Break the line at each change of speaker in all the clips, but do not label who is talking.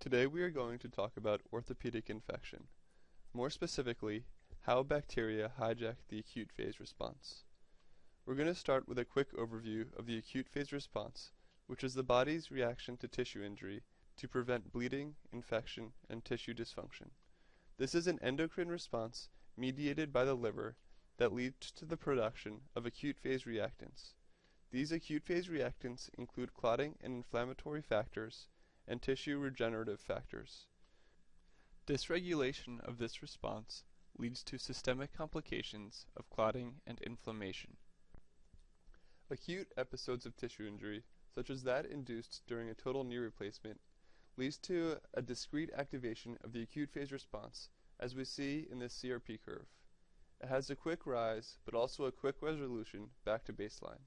Today we are going to talk about orthopedic infection. More specifically, how bacteria hijack the acute phase response. We're going to start with a quick overview of the acute phase response, which is the body's reaction to tissue injury to prevent bleeding, infection, and tissue dysfunction. This is an endocrine response mediated by the liver that leads to the production of acute phase reactants. These acute phase reactants include clotting and inflammatory factors and tissue regenerative factors. Dysregulation of this response leads to systemic complications of clotting and inflammation. Acute episodes of tissue injury, such as that induced during a total knee replacement, leads to a discrete activation of the acute phase response, as we see in this CRP curve. It has a quick rise, but also a quick resolution back to baseline.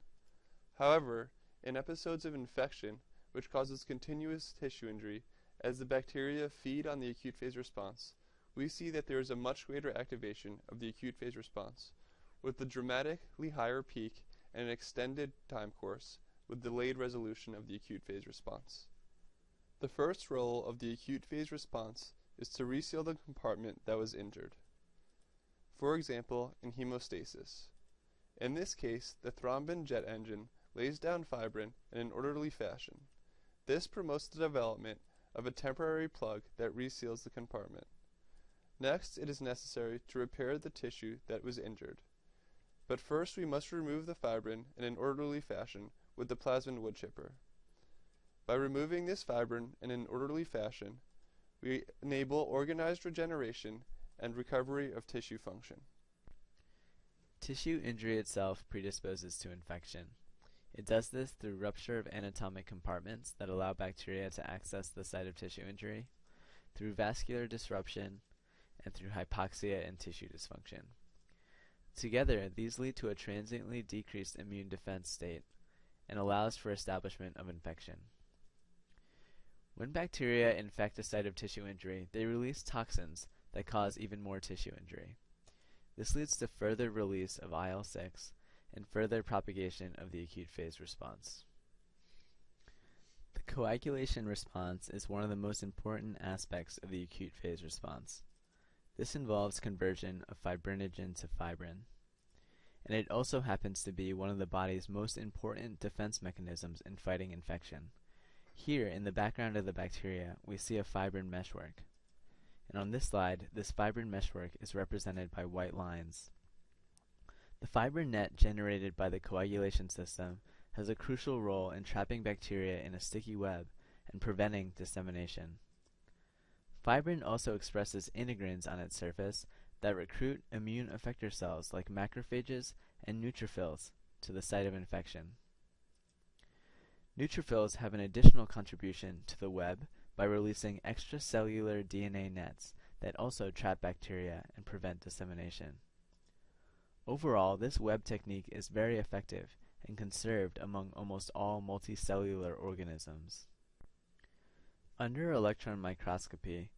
However, in episodes of infection, which causes continuous tissue injury, as the bacteria feed on the acute phase response, we see that there is a much greater activation of the acute phase response, with a dramatically higher peak and an extended time course, with delayed resolution of the acute phase response. The first role of the acute phase response is to reseal the compartment that was injured. For example, in hemostasis. In this case, the thrombin jet engine lays down fibrin in an orderly fashion. This promotes the development of a temporary plug that reseals the compartment. Next, it is necessary to repair the tissue that was injured. But first we must remove the fibrin in an orderly fashion with the plasmid wood chipper. By removing this fibrin in an orderly fashion, we enable organized regeneration and recovery of tissue function.
Tissue injury itself predisposes to infection. It does this through rupture of anatomic compartments that allow bacteria to access the site of tissue injury, through vascular disruption, and through hypoxia and tissue dysfunction. Together, these lead to a transiently decreased immune defense state and allows for establishment of infection. When bacteria infect a site of tissue injury, they release toxins that cause even more tissue injury. This leads to further release of IL-6 and further propagation of the acute phase response. The coagulation response is one of the most important aspects of the acute phase response. This involves conversion of fibrinogen to fibrin, and it also happens to be one of the body's most important defense mechanisms in fighting infection. Here, in the background of the bacteria, we see a fibrin meshwork. And on this slide, this fibrin meshwork is represented by white lines. The fibrin net generated by the coagulation system has a crucial role in trapping bacteria in a sticky web and preventing dissemination. Fibrin also expresses integrins on its surface that recruit immune effector cells like macrophages and neutrophils to the site of infection. Neutrophils have an additional contribution to the web by releasing extracellular DNA nets that also trap bacteria and prevent dissemination. Overall, this web technique is very effective and conserved among almost all multicellular organisms. Under electron microscopy,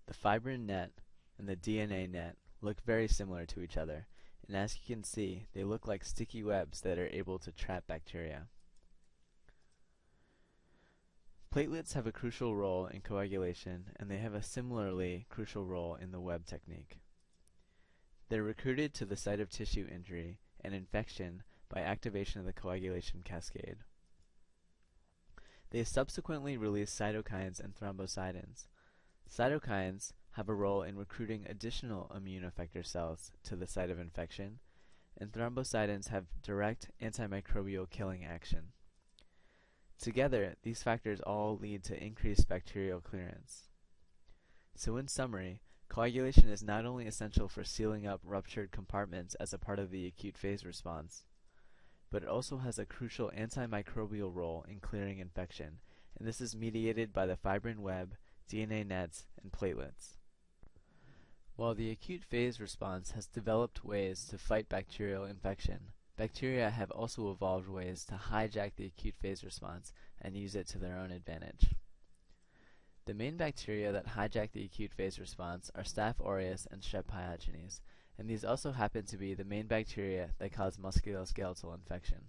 the fibrin net and the DNA net look very similar to each other, and as you can see, they look like sticky webs that are able to trap bacteria. Platelets have a crucial role in coagulation, and they have a similarly crucial role in the web technique. They're recruited to the site of tissue injury and infection by activation of the coagulation cascade. They subsequently release cytokines and thrombocytins. Cytokines have a role in recruiting additional immune effector cells to the site of infection, and thrombocytins have direct antimicrobial killing action. Together, these factors all lead to increased bacterial clearance. So in summary, coagulation is not only essential for sealing up ruptured compartments as a part of the acute phase response, but it also has a crucial antimicrobial role in clearing infection, and this is mediated by the fibrin web, DNA nets, and platelets. While the acute phase response has developed ways to fight bacterial infection, bacteria have also evolved ways to hijack the acute phase response and use it to their own advantage. The main bacteria that hijack the acute phase response are Staph aureus and Strep pyogenes, and these also happen to be the main bacteria that cause musculoskeletal infection.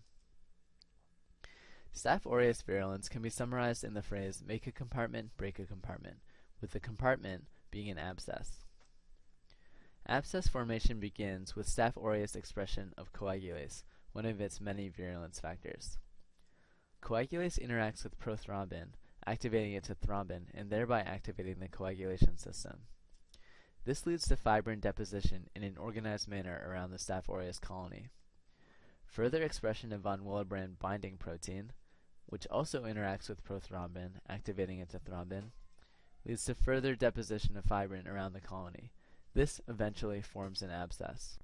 Staph aureus virulence can be summarized in the phrase, make a compartment, break a compartment, with the compartment being an abscess. Abscess formation begins with Staph aureus expression of coagulase, one of its many virulence factors. Coagulase interacts with prothrombin, activating it to thrombin and thereby activating the coagulation system. This leads to fibrin deposition in an organized manner around the Staph aureus colony. Further expression of von Willebrand binding protein, which also interacts with prothrombin, activating it to thrombin, leads to further deposition of fibrin around the colony. This eventually forms an abscess.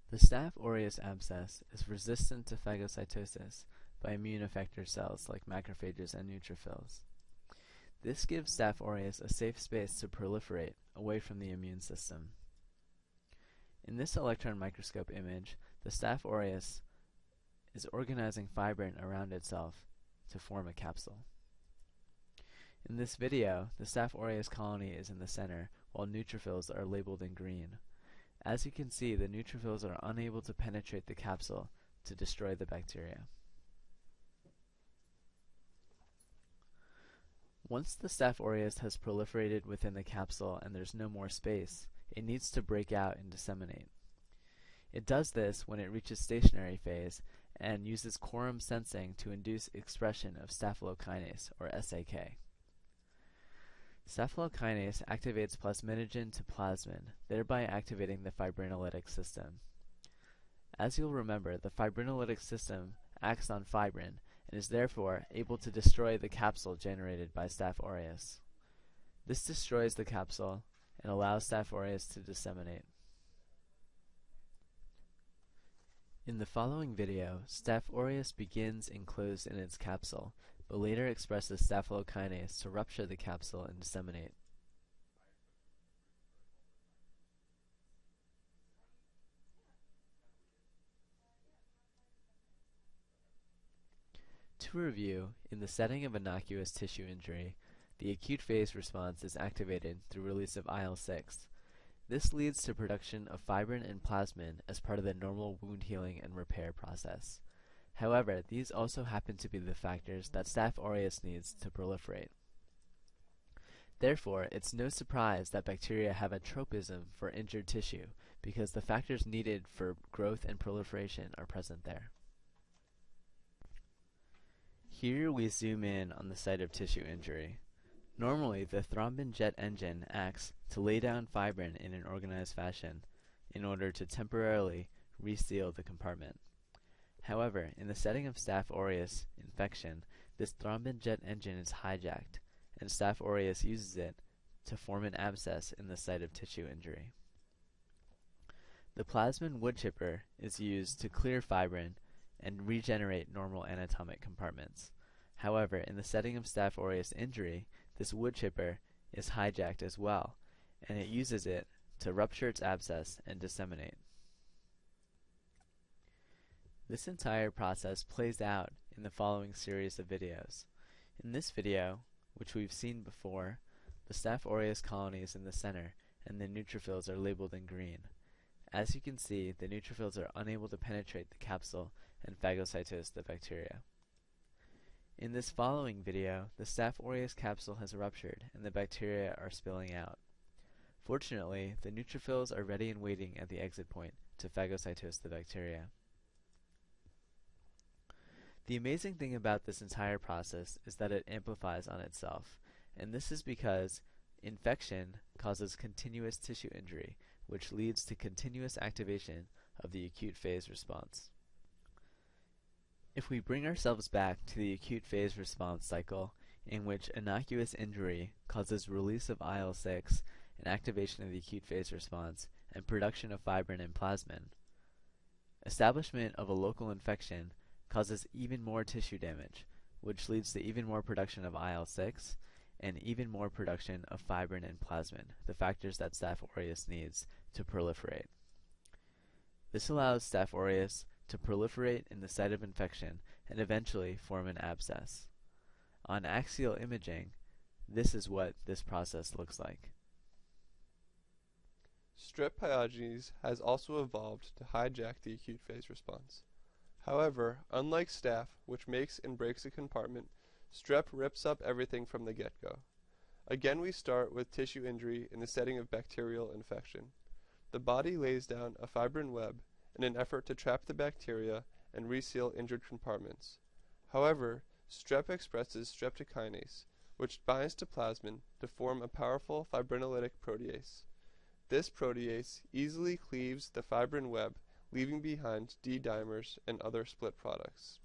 The Staph aureus abscess is resistant to phagocytosis by immune effector cells like macrophages and neutrophils. This gives Staph aureus a safe space to proliferate away from the immune system. In this electron microscope image, the Staph aureus is organizing fibrin around itself to form a capsule. In this video, the Staph aureus colony is in the center, while neutrophils are labeled in green. As you can see, the neutrophils are unable to penetrate the capsule to destroy the bacteria. Once the Staph aureus has proliferated within the capsule and there's no more space, it needs to break out and disseminate. It does this when it reaches stationary phase and uses quorum sensing to induce expression of staphylokinase, or SAK. Staphylokinase activates plasminogen to plasmin, thereby activating the fibrinolytic system. As you'll remember, the fibrinolytic system acts on fibrin and is therefore able to destroy the capsule generated by Staph aureus. This destroys the capsule and allows Staph aureus to disseminate. In the following video, Staph aureus begins enclosed in its capsule, but later expresses staphylokinase to rupture the capsule and disseminate. To review, in the setting of innocuous tissue injury, the acute phase response is activated through release of IL-6. This leads to production of fibrin and plasmin as part of the normal wound healing and repair process. However, these also happen to be the factors that Staph aureus needs to proliferate. Therefore, it's no surprise that bacteria have a tropism for injured tissue, because the factors needed for growth and proliferation are present there. Here we zoom in on the site of tissue injury. Normally, the thrombin jet engine acts to lay down fibrin in an organized fashion in order to temporarily reseal the compartment. However, in the setting of Staph aureus infection, this thrombin jet engine is hijacked, and Staph aureus uses it to form an abscess in the site of tissue injury. The plasmin wood chipper is used to clear fibrin and regenerate normal anatomic compartments. However, in the setting of Staph aureus injury, this wood chipper is hijacked as well, and it uses it to rupture its abscess and disseminate. This entire process plays out in the following series of videos. In this video, which we've seen before, the Staph aureus colony is in the center and the neutrophils are labeled in green. As you can see, the neutrophils are unable to penetrate the capsule and phagocytose the bacteria. In this following video, the Staph aureus capsule has ruptured and the bacteria are spilling out. Fortunately, the neutrophils are ready and waiting at the exit point to phagocytose the bacteria. The amazing thing about this entire process is that it amplifies on itself, and this is because infection causes continuous tissue injury, which leads to continuous activation of the acute phase response. If we bring ourselves back to the acute phase response cycle, in which innocuous injury causes release of IL-6 and activation of the acute phase response and production of fibrin and plasmin, establishment of a local infection causes even more tissue damage, which leads to even more production of IL-6 and even more production of fibrin and plasmin, the factors that Staph aureus needs to proliferate. This allows Staph aureus to proliferate in the site of infection and eventually form an abscess. On axial imaging, this is what this process looks like.
Strep pyogenes has also evolved to hijack the acute phase response. However, unlike staph, which makes and breaks a compartment, strep rips up everything from the get-go. Again, we start with tissue injury in the setting of bacterial infection. The body lays down a fibrin web in an effort to trap the bacteria and reseal injured compartments. However, strep expresses streptokinase, which binds to plasmin to form a powerful fibrinolytic protease. This protease easily cleaves the fibrin web, leaving behind D-dimers and other split products.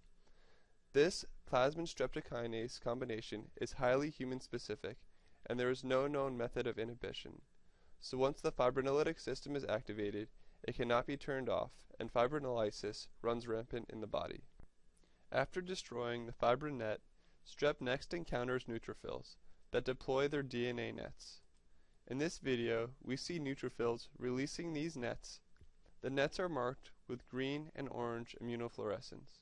This plasmin streptokinase combination is highly human-specific, and there is no known method of inhibition. So once the fibrinolytic system is activated, it cannot be turned off, and fibrinolysis runs rampant in the body. After destroying the fibrin net, strep next encounters neutrophils that deploy their DNA nets. In this video, we see neutrophils releasing these nets. The nets are marked with green and orange immunofluorescence.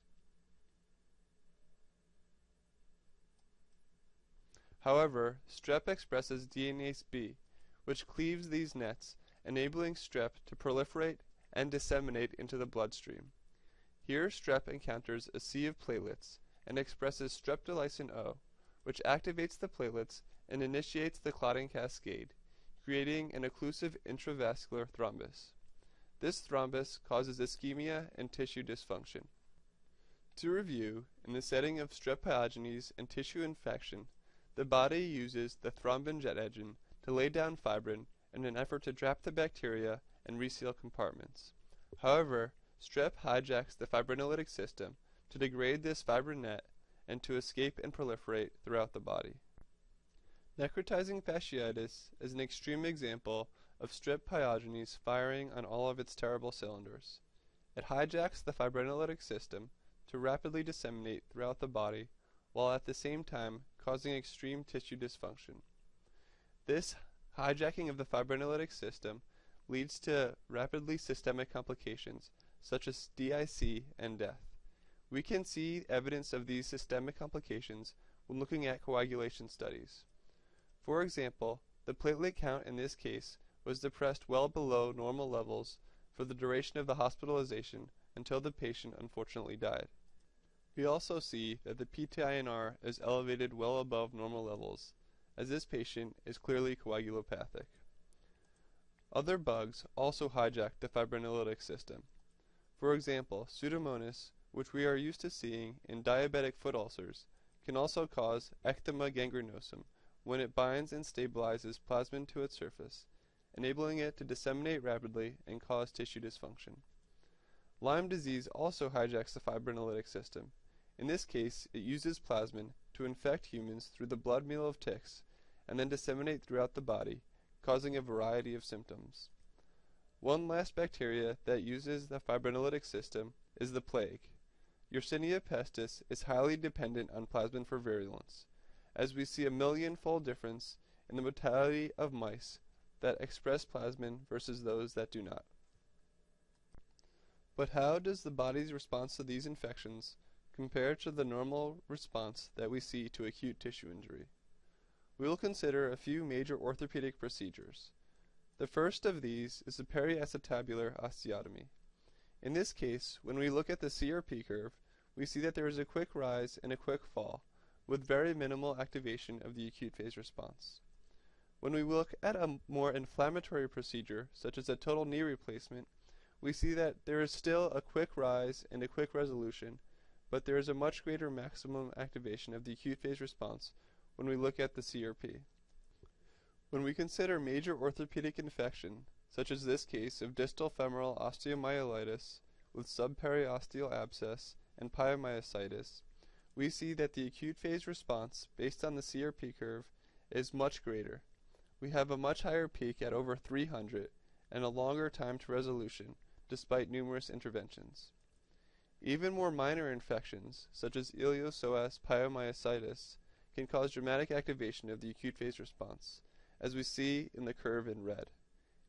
However, strep expresses DNase B, which cleaves these nets, enabling strep to proliferate and disseminate into the bloodstream. Here, strep encounters a sea of platelets and expresses streptolysin O, which activates the platelets and initiates the clotting cascade, creating an occlusive intravascular thrombus. This thrombus causes ischemia and tissue dysfunction. To review, in the setting of strep pyogenes and tissue infection, the body uses the thrombin jet engine to lay down fibrin in an effort to trap the bacteria and reseal compartments. However, strep hijacks the fibrinolytic system to degrade this fibrin net and to escape and proliferate throughout the body. Necrotizing fasciitis is an extreme example of strep pyogenes firing on all of its terrible cylinders. It hijacks the fibrinolytic system to rapidly disseminate throughout the body, while at the same time causing extreme tissue dysfunction. This hijacking of the fibrinolytic system leads to rapidly systemic complications such as DIC and death. We can see evidence of these systemic complications when looking at coagulation studies. For example, the platelet count in this case was depressed well below normal levels for the duration of the hospitalization until the patient unfortunately died. We also see that the PTINR is elevated well above normal levels, as this patient is clearly coagulopathic. Other bugs also hijack the fibrinolytic system. For example, Pseudomonas, which we are used to seeing in diabetic foot ulcers, can also cause ecthyma gangrenosum when it binds and stabilizes plasmin to its surface, enabling it to disseminate rapidly and cause tissue dysfunction. Lyme disease also hijacks the fibrinolytic system. In this case, it uses plasmin to infect humans through the blood meal of ticks and then disseminate throughout the body, causing a variety of symptoms. One last bacteria that uses the fibrinolytic system is the plague. Yersinia pestis is highly dependent on plasmin for virulence, as we see a million-fold difference in the mortality of mice that express plasmin versus those that do not. But how does the body's response to these infections compare to the normal response that we see to acute tissue injury? We will consider a few major orthopedic procedures. The first of these is the periacetabular osteotomy. In this case, when we look at the CRP curve, we see that there is a quick rise and a quick fall, with very minimal activation of the acute phase response. When we look at a more inflammatory procedure, such as a total knee replacement, we see that there is still a quick rise and a quick resolution, but there is a much greater maximum activation of the acute phase response when we look at the CRP. When we consider major orthopedic infection, such as this case of distal femoral osteomyelitis with subperiosteal abscess and pyomyositis, we see that the acute phase response based on the CRP curve is much greater. We have a much higher peak at over 300 and a longer time to resolution despite numerous interventions. Even more minor infections, such as iliopsoas pyomyositis, can cause dramatic activation of the acute phase response, as we see in the curve in red.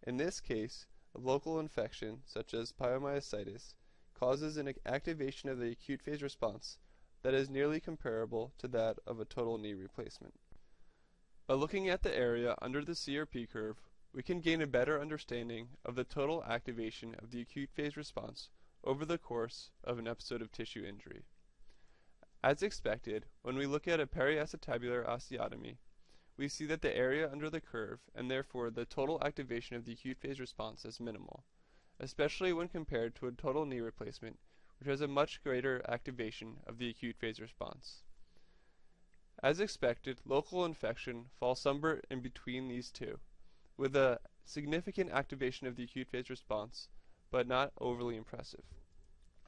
In this case, a local infection, such as pyomyositis, causes an activation of the acute phase response that is nearly comparable to that of a total knee replacement. By looking at the area under the CRP curve, we can gain a better understanding of the total activation of the acute phase response over the course of an episode of tissue injury. As expected, when we look at a periacetabular osteotomy, we see that the area under the curve, and therefore the total activation of the acute phase response, is minimal, especially when compared to a total knee replacement, which has a much greater activation of the acute phase response. As expected, local infection falls somewhere in between these two, with a significant activation of the acute phase response, but not overly impressive.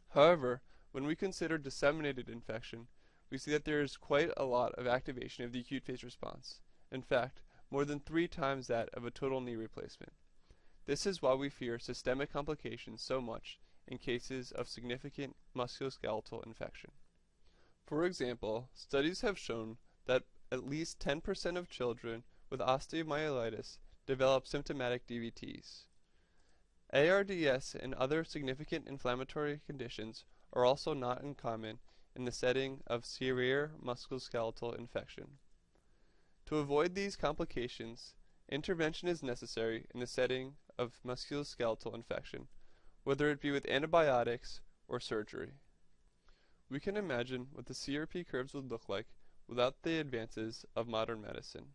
However, when we consider disseminated infection, we see that there is quite a lot of activation of the acute phase response. In fact, more than 3 times that of a total knee replacement. This is why we fear systemic complications so much in cases of significant musculoskeletal infection. For example, studies have shown that at least 10% of children with osteomyelitis develop symptomatic DVTs. ARDS and other significant inflammatory conditions are also not uncommon in the setting of severe musculoskeletal infection. To avoid these complications, intervention is necessary in the setting of musculoskeletal infection, whether it be with antibiotics or surgery. We can imagine what the CRP curves would look like without the advances of modern medicine.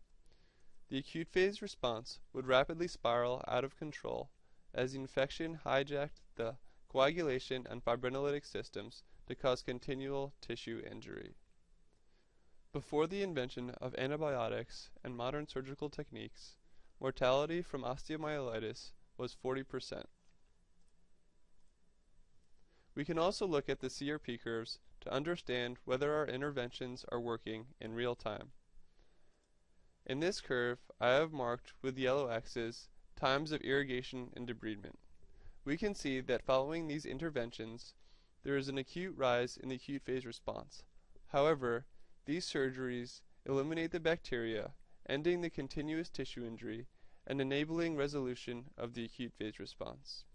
The acute phase response would rapidly spiral out of control as the infection hijacked the coagulation and fibrinolytic systems to cause continual tissue injury. Before the invention of antibiotics and modern surgical techniques, mortality from osteomyelitis was 40%. We can also look at the CRP curves to understand whether our interventions are working in real time. In this curve, I have marked with yellow X's times of irrigation and debridement. We can see that following these interventions, there is an acute rise in the acute phase response. However, these surgeries eliminate the bacteria, ending the continuous tissue injury and enabling resolution of the acute phase response.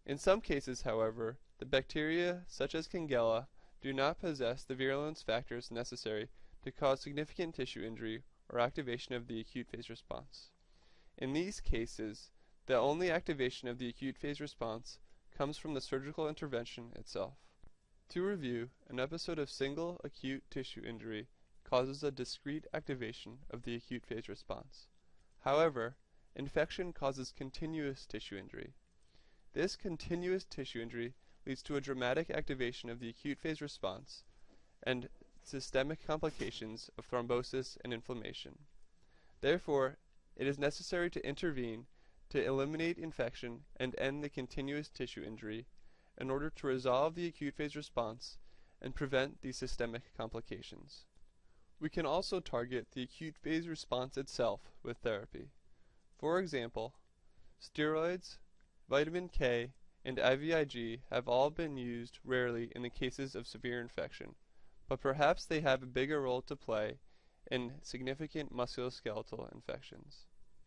In some cases, however, the bacteria, such as Shigella, do not possess the virulence factors necessary to cause significant tissue injury or activation of the acute phase response. In these cases, the only activation of the acute phase response comes from the surgical intervention itself. To review, an episode of single acute tissue injury causes a discrete activation of the acute phase response. However, infection causes continuous tissue injury. This continuous tissue injury leads to a dramatic activation of the acute phase response and systemic complications of thrombosis and inflammation. Therefore, it is necessary to intervene to eliminate infection and end the continuous tissue injury in order to resolve the acute phase response and prevent these systemic complications. We can also target the acute phase response itself with therapy. For example, steroids, vitamin K, and IVIG have all been used rarely in the cases of severe infection, but perhaps they have a bigger role to play in significant musculoskeletal infections.